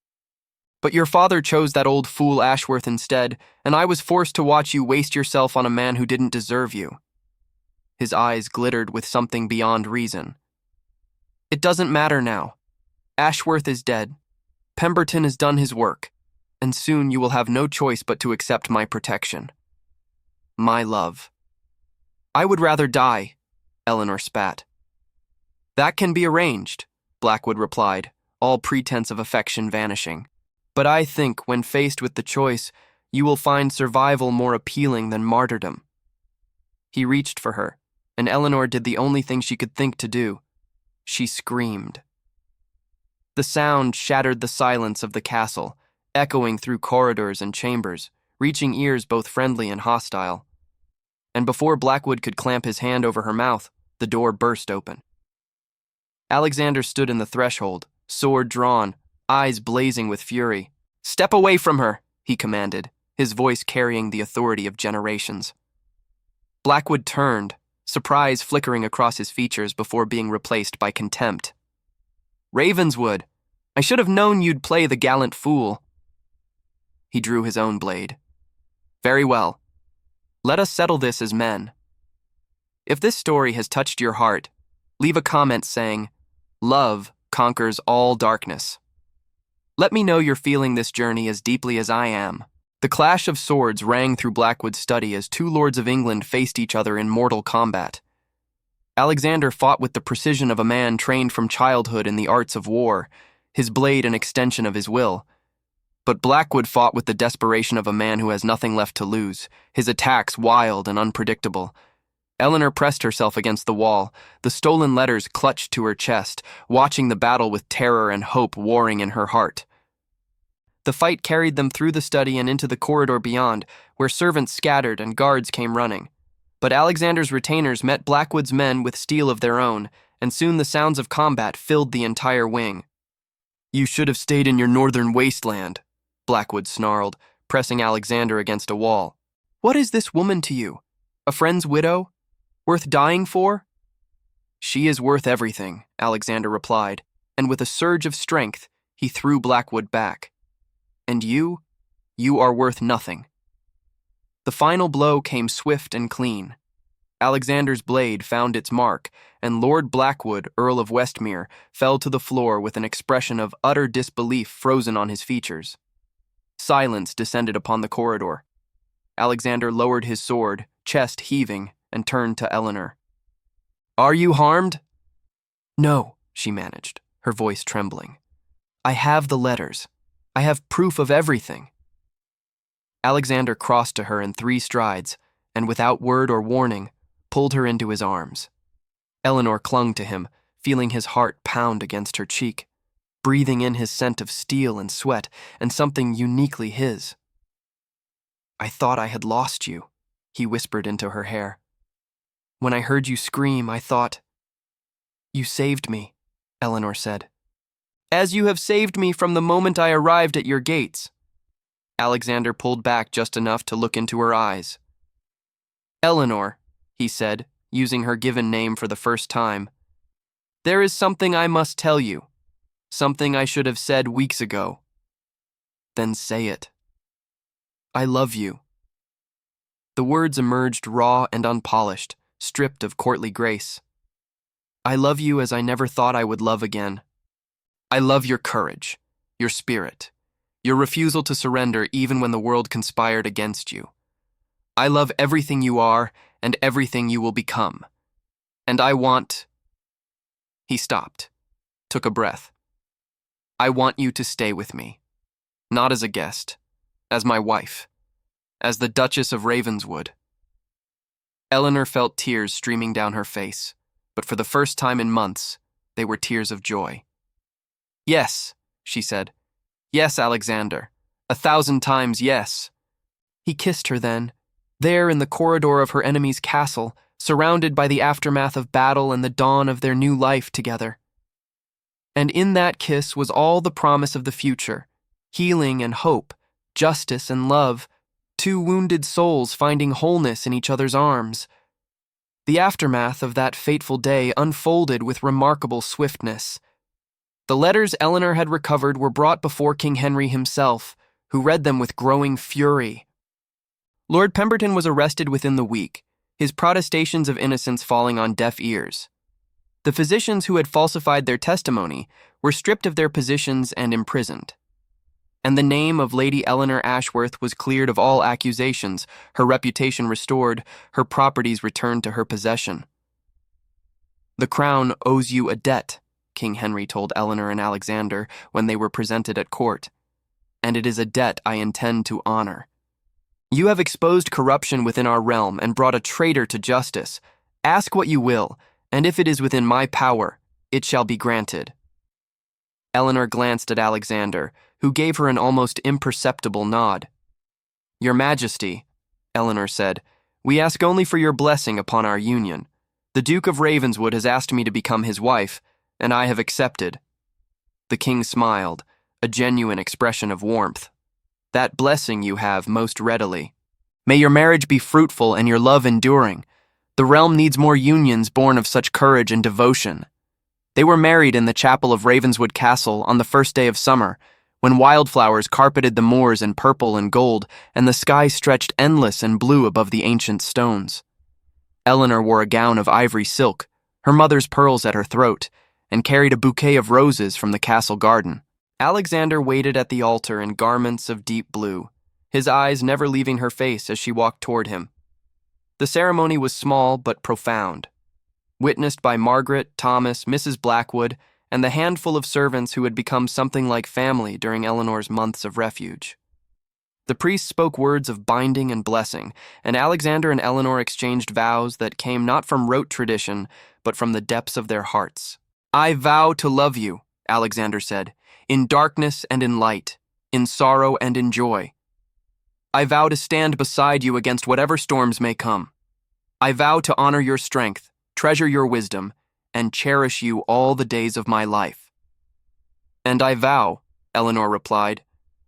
But your father chose that old fool Ashworth instead, and I was forced to watch you waste yourself on a man who didn't deserve you." His eyes glittered with something beyond reason. "It doesn't matter now. Ashworth is dead. Pemberton has done his work, and soon you will have no choice but to accept my protection. My love." "I would rather die," Eleanor spat. "That can be arranged," Blackwood replied, all pretense of affection vanishing. "But I think, when faced with the choice, you will find survival more appealing than martyrdom." He reached for her, and Eleanor did the only thing she could think to do. She screamed. The sound shattered the silence of the castle, echoing through corridors and chambers, reaching ears both friendly and hostile. And before Blackwood could clamp his hand over her mouth, the door burst open. Alexander stood in the threshold, sword drawn, eyes blazing with fury. "Step away from her," he commanded, his voice carrying the authority of generations. Blackwood turned, surprise flickering across his features before being replaced by contempt. "Ravenswood, I should have known you'd play the gallant fool." He drew his own blade. "Very well. Let us settle this as men. If this story has touched your heart, leave a comment saying, 'Love conquers all darkness.' Let me know you're feeling this journey as deeply as I am." The clash of swords rang through Blackwood's study as two lords of England faced each other in mortal combat. Alexander fought with the precision of a man trained from childhood in the arts of war, his blade an extension of his will. But Blackwood fought with the desperation of a man who has nothing left to lose, his attacks wild and unpredictable. Eleanor pressed herself against the wall, the stolen letters clutched to her chest, watching the battle with terror and hope warring in her heart. The fight carried them through the study and into the corridor beyond, where servants scattered and guards came running. But Alexander's retainers met Blackwood's men with steel of their own, and soon the sounds of combat filled the entire wing. "You should have stayed in your northern wasteland," Blackwood snarled, pressing Alexander against a wall. "What is this woman to you? A friend's widow? Worth dying for?" "She is worth everything," Alexander replied, and with a surge of strength, he threw Blackwood back. "And you are worth nothing." The final blow came swift and clean. Alexander's blade found its mark, and Lord Blackwood, Earl of Westmere, fell to the floor with an expression of utter disbelief frozen on his features. Silence descended upon the corridor. Alexander lowered his sword, chest heaving, and turned to Eleanor. "Are you harmed?" "No," she managed. her voice trembling. "I have the letters. I have proof of everything." Alexander crossed to her in 3 strides, and without word or warning, pulled her into his arms. Eleanor clung to him, feeling his heart pound against her cheek, breathing in his scent of steel and sweat and something uniquely his. "I thought I had lost you," he whispered into her hair. "When I heard you scream, I thought—" "You saved me," Eleanor said. "As you have saved me from the moment I arrived at your gates." Alexander pulled back just enough to look into her eyes. "Eleanor," he said, using her given name for the first time, "there is something I must tell you, something I should have said weeks ago." "Then say it." "I love you." The words emerged raw and unpolished, stripped of courtly grace. "I love you as I never thought I would love again. I love your courage, your spirit, your refusal to surrender even when the world conspired against you. I love everything you are and everything you will become. And I want—" He stopped, took a breath. "I want you to stay with me, not as a guest, as my wife, as the Duchess of Ravenswood." Eleanor felt tears streaming down her face, but for the first time in months, they were tears of joy. "Yes," she said. "Yes, Alexander. 1,000 times yes." He kissed her then, there in the corridor of her enemy's castle, surrounded by the aftermath of battle and the dawn of their new life together. And in that kiss was all the promise of the future, healing and hope, justice and love, 2 wounded souls finding wholeness in each other's arms. The aftermath of that fateful day unfolded with remarkable swiftness. The letters Eleanor had recovered were brought before King Henry himself, who read them with growing fury. Lord Pemberton was arrested within the week, his protestations of innocence falling on deaf ears. The physicians who had falsified their testimony were stripped of their positions and imprisoned. And the name of Lady Eleanor Ashworth was cleared of all accusations, her reputation restored, her properties returned to her possession. "The crown owes you a debt," King Henry told Eleanor and Alexander when they were presented at court, "and it is a debt I intend to honor. You have exposed corruption within our realm and brought a traitor to justice. Ask what you will, and if it is within my power, it shall be granted." Eleanor glanced at Alexander, who gave her an almost imperceptible nod. "Your Majesty," Eleanor said, "we ask only for your blessing upon our union. The Duke of Ravenswood has asked me to become his wife, and I have accepted." The king smiled, a genuine expression of warmth. "That blessing you have most readily. May your marriage be fruitful and your love enduring. The realm needs more unions born of such courage and devotion." They were married in the chapel of Ravenswood Castle on the first day of summer, when wildflowers carpeted the moors in purple and gold, and the sky stretched endless and blue above the ancient stones. Eleanor wore a gown of ivory silk, her mother's pearls at her throat, and carried a bouquet of roses from the castle garden. Alexander waited at the altar in garments of deep blue, his eyes never leaving her face as she walked toward him. The ceremony was small but profound, witnessed by Margaret, Thomas, Mrs. Blackwood, and the handful of servants who had become something like family during Eleanor's months of refuge. The priest spoke words of binding and blessing, and Alexander and Eleanor exchanged vows that came not from rote tradition, but from the depths of their hearts. "I vow to love you," Alexander said, "in darkness and in light, in sorrow and in joy. I vow to stand beside you against whatever storms may come. I vow to honor your strength, treasure your wisdom, and cherish you all the days of my life." "And I vow," Eleanor replied,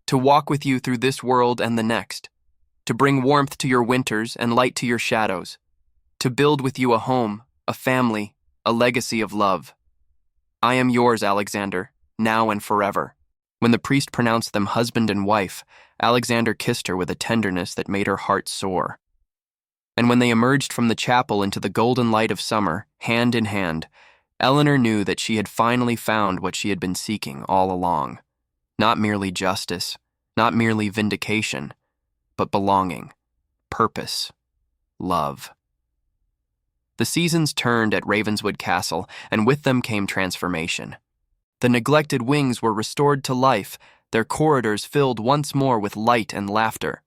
"to walk with you through this world and the next, to bring warmth to your winters and light to your shadows, to build with you a home, a family, a legacy of love. I am yours, Alexander, now and forever." When the priest pronounced them husband and wife, Alexander kissed her with a tenderness that made her heart soar. And when they emerged from the chapel into the golden light of summer, hand in hand, Eleanor knew that she had finally found what she had been seeking all along. Not merely justice, not merely vindication, but belonging, purpose, love. The seasons turned at Ravenswood Castle, and with them came transformation. The neglected wings were restored to life, their corridors filled once more with light and laughter.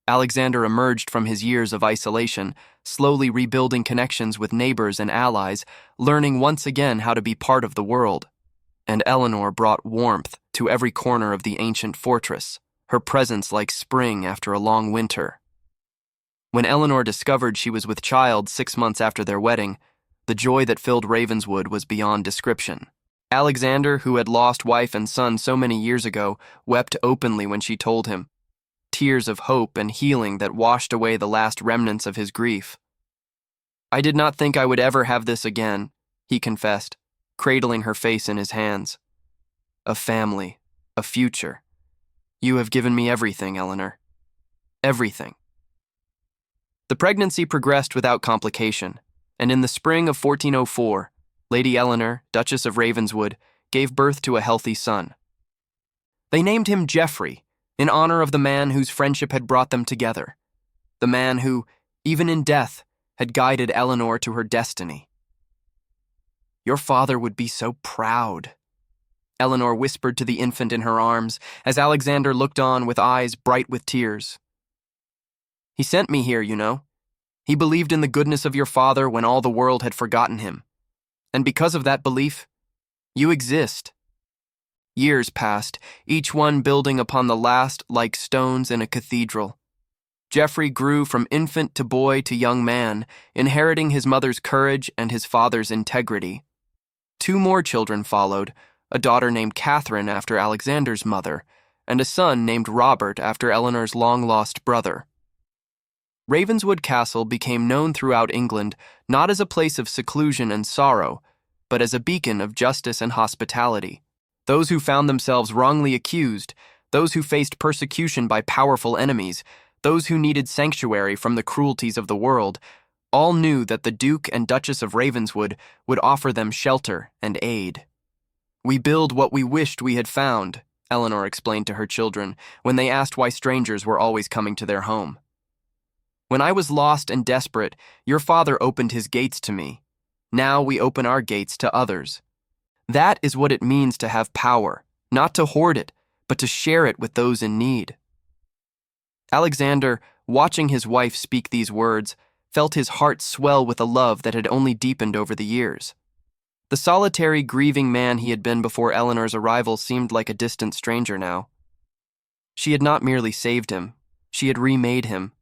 Alexander emerged from his years of isolation, slowly rebuilding connections with neighbors and allies, learning once again how to be part of the world. And Eleanor brought warmth to every corner of the ancient fortress, her presence like spring after a long winter. When Eleanor discovered she was with child 6 months after their wedding, the joy that filled Ravenswood was beyond description. Alexander, who had lost wife and son so many years ago, wept openly when she told him, tears of hope and healing that washed away the last remnants of his grief. "I did not think I would ever have this again," he confessed, cradling her face in his hands. "A family, a future. You have given me everything, Eleanor. Everything." The pregnancy progressed without complication, and in the spring of 1404, Lady Eleanor, Duchess of Ravenswood, gave birth to a healthy son. They named him Geoffrey, in honor of the man whose friendship had brought them together, the man who, even in death, had guided Eleanor to her destiny. "Your father would be so proud," Eleanor whispered to the infant in her arms as Alexander looked on with eyes bright with tears. "He sent me here, you know. He believed in the goodness of your father when all the world had forgotten him. And because of that belief, you exist." Years passed, each one building upon the last like stones in a cathedral. Geoffrey grew from infant to boy to young man, inheriting his mother's courage and his father's integrity. 2 more children followed, a daughter named Catherine after Alexander's mother, and a son named Robert after Eleanor's long-lost brother. Ravenswood Castle became known throughout England not as a place of seclusion and sorrow, but as a beacon of justice and hospitality. Those who found themselves wrongly accused, those who faced persecution by powerful enemies, those who needed sanctuary from the cruelties of the world, all knew that the Duke and Duchess of Ravenswood would offer them shelter and aid. "We build what we wished we had found," Eleanor explained to her children when they asked why strangers were always coming to their home. "When I was lost and desperate, your father opened his gates to me. Now we open our gates to others. That is what it means to have power, not to hoard it, but to share it with those in need." Alexander, watching his wife speak these words, felt his heart swell with a love that had only deepened over the years. The solitary, grieving man he had been before Eleanor's arrival seemed like a distant stranger now. She had not merely saved him, she had remade him.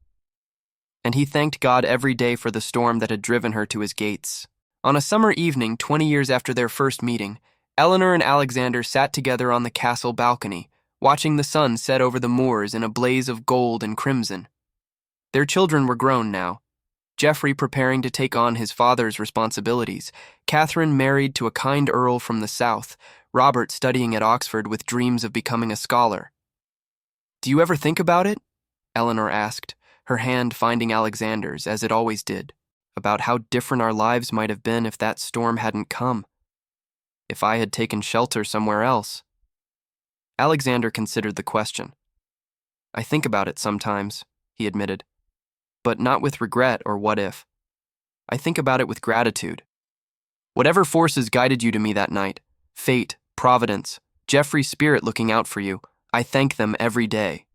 And he thanked God every day for the storm that had driven her to his gates. On a summer evening, 20 years after their first meeting, Eleanor and Alexander sat together on the castle balcony, watching the sun set over the moors in a blaze of gold and crimson. Their children were grown now. Geoffrey preparing to take on his father's responsibilities, Catherine married to a kind earl from the south, Robert studying at Oxford with dreams of becoming a scholar. "Do you ever think about it?" Eleanor asked, her hand finding Alexander's, as it always did, about how different our lives might have been if that storm hadn't come, if I had taken shelter somewhere else. Alexander considered the question. "I think about it sometimes," he admitted, "but not with regret or what if. I think about it with gratitude. Whatever forces guided you to me that night, fate, providence, Geoffrey's spirit looking out for you, I thank them every day."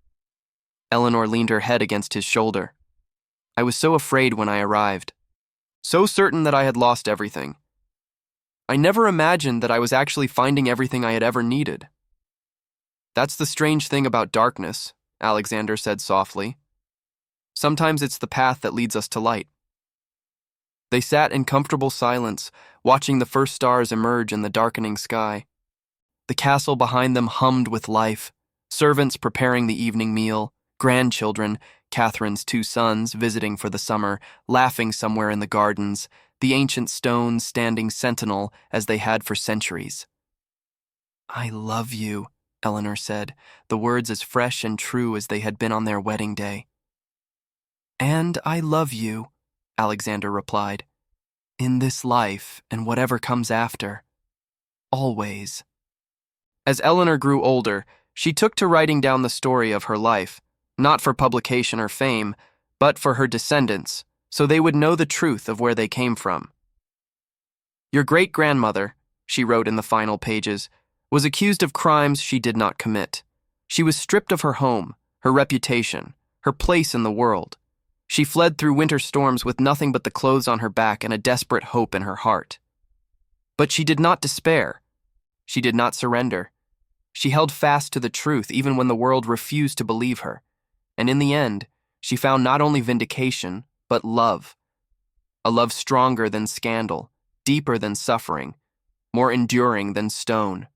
Eleanor leaned her head against his shoulder. "I was so afraid when I arrived. So certain that I had lost everything. I never imagined that I was actually finding everything I had ever needed." "That's the strange thing about darkness," Alexander said softly. "Sometimes it's the path that leads us to light." They sat in comfortable silence, watching the first stars emerge in the darkening sky. The castle behind them hummed with life, servants preparing the evening meal, grandchildren, Catherine's 2 sons visiting for the summer, laughing somewhere in the gardens, the ancient stones standing sentinel as they had for centuries. "I love you," Eleanor said, the words as fresh and true as they had been on their wedding day. "And I love you," Alexander replied, "in this life and whatever comes after. Always." As Eleanor grew older, she took to writing down the story of her life, not for publication or fame, but for her descendants, so they would know the truth of where they came from. "Your great-grandmother," she wrote in the final pages, was accused of crimes she did not commit. She was stripped of her home, her reputation, her place in the world. She fled through winter storms with nothing but the clothes on her back and a desperate hope in her heart. But she did not despair. She did not surrender. She held fast to the truth even when the world refused to believe her. And in the end, she found not only vindication, but love. A love stronger than scandal, deeper than suffering, more enduring than stone.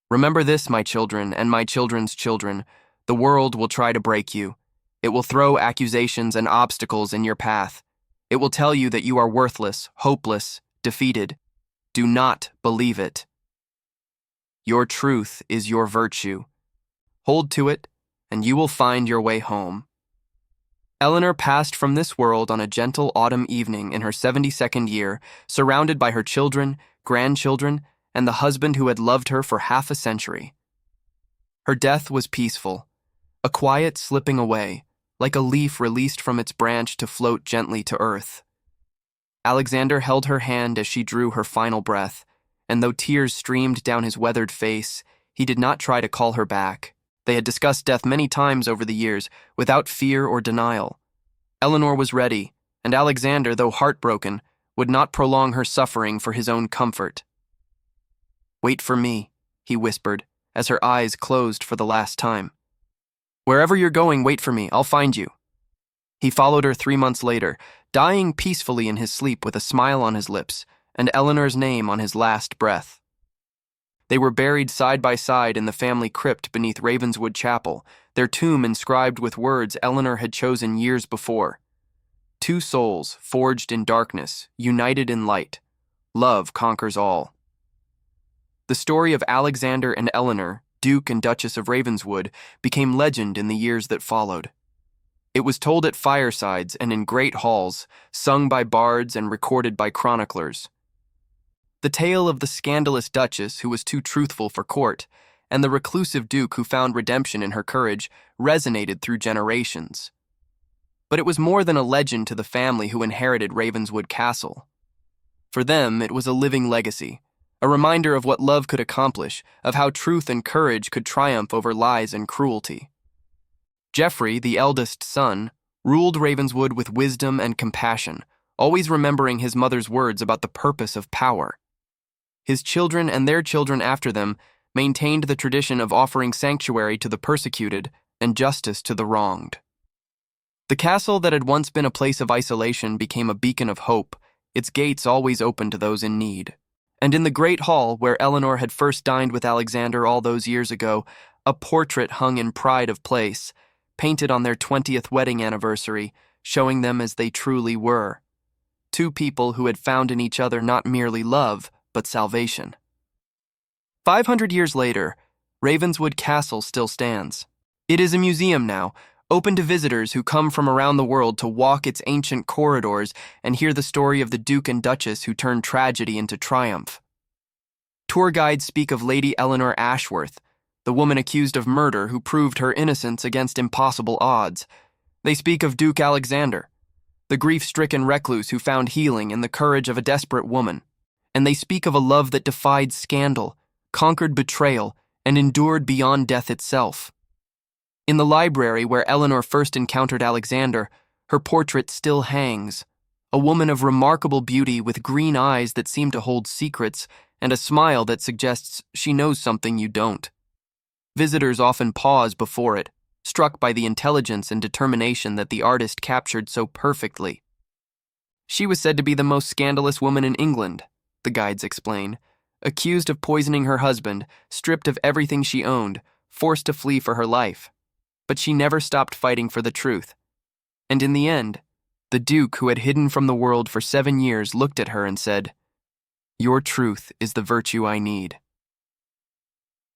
Remember this, my children, and my children's children. The world will try to break you. It will throw accusations and obstacles in your path. It will tell you that you are worthless, hopeless, defeated. Do not believe it. Your truth is your virtue. Hold to it, and you will find your way home. Eleanor passed from this world on a gentle autumn evening in her 72nd year, surrounded by her children, grandchildren, and the husband who had loved her for half a century. Her death was peaceful, a quiet slipping away, like a leaf released from its branch to float gently to earth. Alexander held her hand as she drew her final breath, and though tears streamed down his weathered face, he did not try to call her back. They had discussed death many times over the years, without fear or denial. Eleanor was ready, and Alexander, though heartbroken, would not prolong her suffering for his own comfort. "Wait for me," he whispered, as her eyes closed for the last time. "Wherever you're going, wait for me, I'll find you." He followed her 3 months later, dying peacefully in his sleep with a smile on his lips, and Eleanor's name on his last breath. They were buried side by side in the family crypt beneath Ravenswood Chapel, their tomb inscribed with words Eleanor had chosen years before. Two souls, forged in darkness, united in light. Love conquers all. The story of Alexander and Eleanor, Duke and Duchess of Ravenswood, became legend in the years that followed. It was told at firesides and in great halls, sung by bards and recorded by chroniclers. The tale of the scandalous Duchess who was too truthful for court, and the reclusive Duke who found redemption in her courage, resonated through generations. But it was more than a legend to the family who inherited Ravenswood Castle. For them, it was a living legacy, a reminder of what love could accomplish, of how truth and courage could triumph over lies and cruelty. Geoffrey, the eldest son, ruled Ravenswood with wisdom and compassion, always remembering his mother's words about the purpose of power. His children and their children after them maintained the tradition of offering sanctuary to the persecuted and justice to the wronged. The castle that had once been a place of isolation became a beacon of hope, its gates always open to those in need. And in the great hall where Eleanor had first dined with Alexander all those years ago, a portrait hung in pride of place, painted on their 20th wedding anniversary, showing them as they truly were. Two people who had found in each other not merely love, but salvation. 500 years later, Ravenswood Castle still stands. It is a museum now, open to visitors who come from around the world to walk its ancient corridors and hear the story of the Duke and Duchess who turned tragedy into triumph. Tour guides speak of Lady Eleanor Ashworth, the woman accused of murder who proved her innocence against impossible odds. They speak of Duke Alexander, the grief-stricken recluse who found healing in the courage of a desperate woman. And they speak of a love that defied scandal, conquered betrayal, and endured beyond death itself. In the library where Eleanor first encountered Alexander, her portrait still hangs, a woman of remarkable beauty with green eyes that seem to hold secrets and a smile that suggests she knows something you don't. Visitors often pause before it, struck by the intelligence and determination that the artist captured so perfectly. She was said to be the most scandalous woman in England, the guides explain, accused of poisoning her husband, stripped of everything she owned, forced to flee for her life. But she never stopped fighting for the truth. And in the end, the Duke, who had hidden from the world for 7 years, looked at her and said, "Your truth is the virtue I need."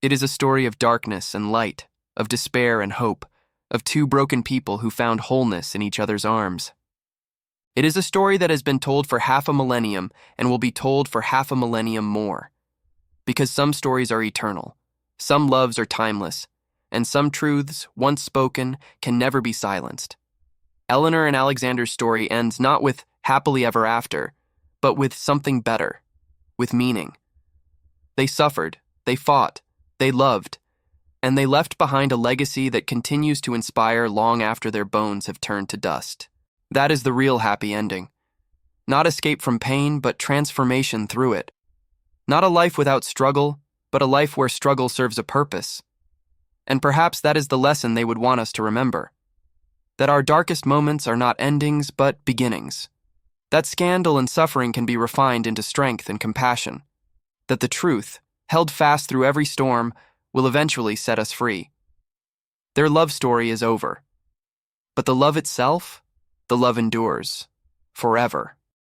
It is a story of darkness and light, of despair and hope, of two broken people who found wholeness in each other's arms. It is a story that has been told for half a millennium and will be told for half a millennium more. Because some stories are eternal, some loves are timeless, and some truths, once spoken, can never be silenced. Eleanor and Alexander's story ends not with happily ever after, but with something better, with meaning. They suffered, They fought, they loved, and they left behind a legacy that continues to inspire long after their bones have turned to dust. That is the real happy ending. Not escape from pain, but transformation through it. Not a life without struggle, but a life where struggle serves a purpose. And perhaps that is the lesson they would want us to remember. That our darkest moments are not endings, but beginnings. That scandal and suffering can be refined into strength and compassion. That the truth, held fast through every storm, will eventually set us free. Their love story is over. But the love itself, the love endures forever.